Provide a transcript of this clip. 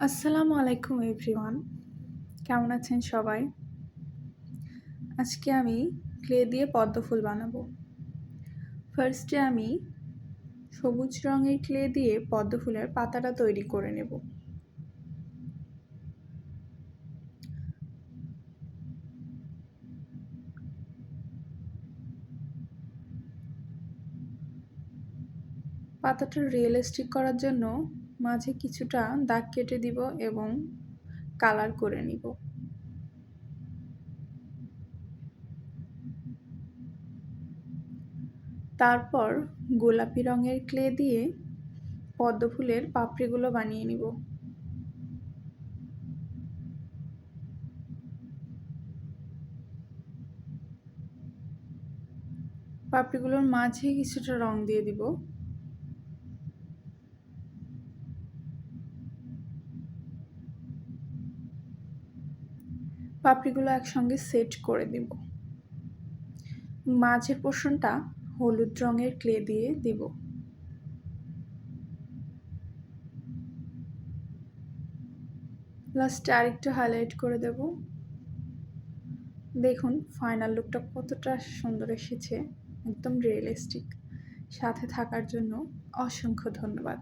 আসসালামু আলাইকুম এভরিওয়ান। কেমন আছেন সবাই? আজকে আমি ক্লে দিয়ে পদ্ম ফুল বানাবো। ফার্স্টে আমি সবুজ রঙের ক্লে দিয়ে পদ্ম ফুলের পাতাটা তৈরি করে নেব। পাতাটা রিয়েলিস্টিক করার জন্য মাঝে কিছুটা দাগ কেটে দিব এবং কালার করে নিব। তারপর গোলাপি রঙের ক্লে দিয়ে পদ্ম ফুলের পাপড়িগুলো বানিয়ে নিব। পাপড়িগুলোর মাঝে কিছুটা রং দিয়ে দিব। পাপড়িগুলো একসঙ্গে সেট করে দিব। মাঝের পোর্শনটা হলুদ রঙের ক্লে দিয়ে দিব। লাস্টে আরেকটু হাইলাইট করে দেব। দেখুন ফাইনাল লুকটা কতটা সুন্দর এসেছে, একদম রিয়েলিস্টিক। সাথে থাকার জন্য অসংখ্য ধন্যবাদ।